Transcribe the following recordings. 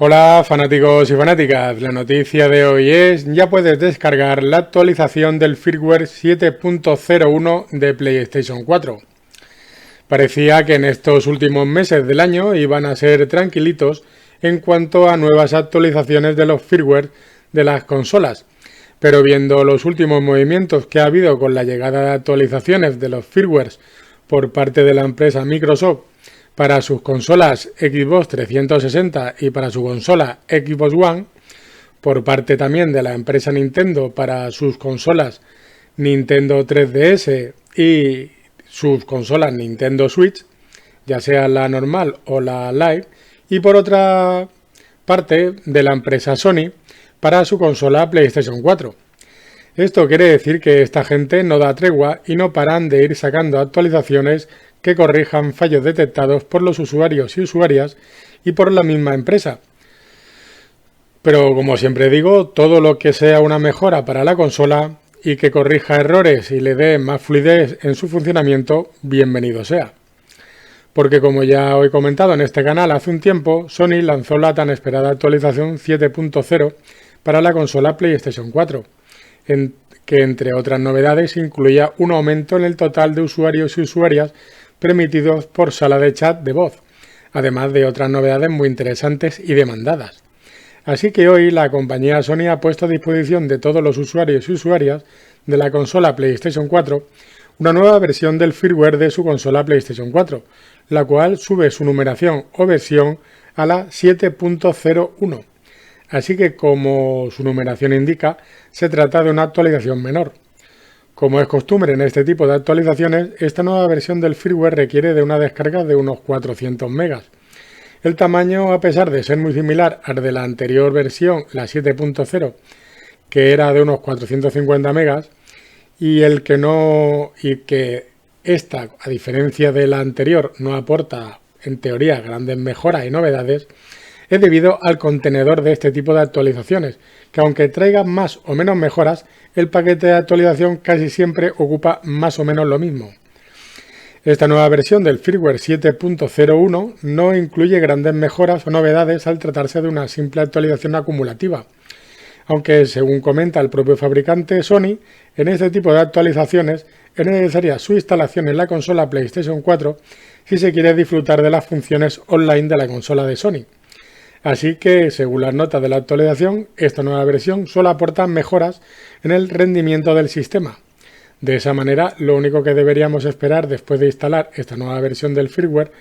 Hola fanáticos y fanáticas, la noticia de hoy es: ya puedes descargar la actualización del firmware 7.01 de PlayStation 4. Parecía que en estos últimos meses del año iban a ser tranquilitos en cuanto a nuevas actualizaciones de los firmware de las consolas, pero viendo los últimos movimientos que ha habido con la llegada de actualizaciones de los firmwares por parte de la empresa Microsoft para sus consolas Xbox 360 y para su consola Xbox One, por parte también de la empresa Nintendo para sus consolas Nintendo 3DS y sus consolas Nintendo Switch, ya sea la normal o la Lite, y por otra parte de la empresa Sony para su consola PlayStation 4. Esto quiere decir que esta gente no da tregua y no paran de ir sacando actualizaciones que corrijan fallos detectados por los usuarios y usuarias y por la misma empresa. Pero como siempre digo, todo lo que sea una mejora para la consola y que corrija errores y le dé más fluidez en su funcionamiento, bienvenido sea. Porque como ya os he comentado en este canal hace un tiempo, Sony lanzó la tan esperada actualización 7.0 para la consola PlayStation 4, que entre otras novedades incluía un aumento en el total de usuarios y usuarias permitidos por sala de chat de voz, además de otras novedades muy interesantes y demandadas. Así que hoy la compañía Sony ha puesto a disposición de todos los usuarios y usuarias de la consola PlayStation 4 una nueva versión del firmware de su consola PlayStation 4, la cual sube su numeración o versión a la 7.01. Así que, como su numeración indica, se trata de una actualización menor. Como es costumbre en este tipo de actualizaciones, esta nueva versión del firmware requiere de una descarga de unos 400 megas. El tamaño, a pesar de ser muy similar al de la anterior versión, la 7.0, que era de unos 450 megas, y que esta, a diferencia de la anterior, no aporta, en teoría, grandes mejoras y novedades, es debido al contenedor de este tipo de actualizaciones, que aunque traiga más o menos mejoras, el paquete de actualización casi siempre ocupa más o menos lo mismo. Esta nueva versión del firmware 7.01 no incluye grandes mejoras o novedades al tratarse de una simple actualización acumulativa, aunque según comenta el propio fabricante Sony, en este tipo de actualizaciones es necesaria su instalación en la consola PlayStation 4 si se quiere disfrutar de las funciones online de la consola de Sony. Así que, según las notas de la actualización, esta nueva versión solo aporta mejoras en el rendimiento del sistema. De esa manera, lo único que deberíamos esperar después de instalar esta nueva versión del firmware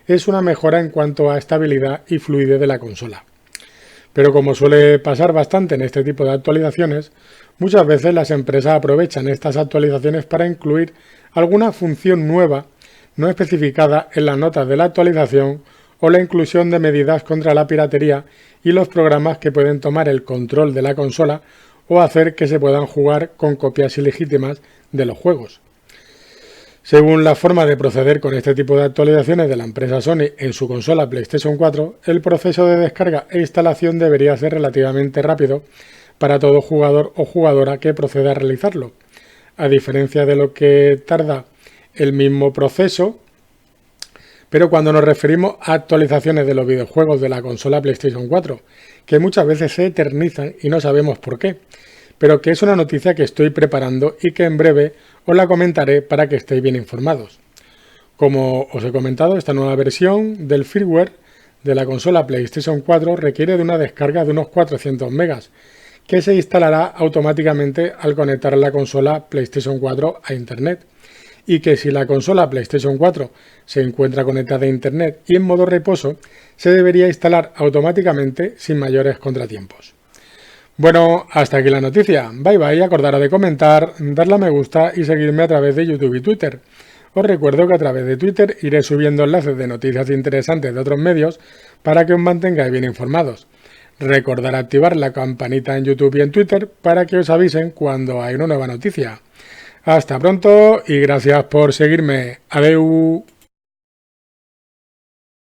es una mejora en cuanto a estabilidad y fluidez de la consola. Pero como suele pasar bastante en este tipo de actualizaciones, muchas veces las empresas aprovechan estas actualizaciones para incluir alguna función nueva no especificada en las notas de la actualización o la inclusión de medidas contra la piratería y los programas que pueden tomar el control de la consola o hacer que se puedan jugar con copias ilegítimas de los juegos. Según la forma de proceder con este tipo de actualizaciones de la empresa Sony en su consola PlayStation 4, el proceso de descarga e instalación debería ser relativamente rápido para todo jugador o jugadora que proceda a realizarlo, a diferencia de lo que tarda el mismo proceso. Pero cuando nos referimos a actualizaciones de los videojuegos de la consola PlayStation 4, que muchas veces se eternizan y no sabemos por qué, pero que es una noticia que estoy preparando y que en breve os la comentaré para que estéis bien informados. Como os he comentado, esta nueva versión del firmware de la consola PlayStation 4 requiere de una descarga de unos 400 megas, que se instalará automáticamente al conectar la consola PlayStation 4 a Internet. Y que si la consola PlayStation 4 se encuentra conectada a Internet y en modo reposo, se debería instalar automáticamente sin mayores contratiempos. Bueno, hasta aquí la noticia. Bye bye, acordaros de comentar, darle a me gusta y seguirme a través de YouTube y Twitter. Os recuerdo que a través de Twitter iré subiendo enlaces de noticias interesantes de otros medios para que os mantengáis bien informados. Recordar activar la campanita en YouTube y en Twitter para que os avisen cuando hay una nueva noticia. Hasta pronto y gracias por seguirme. Adeu.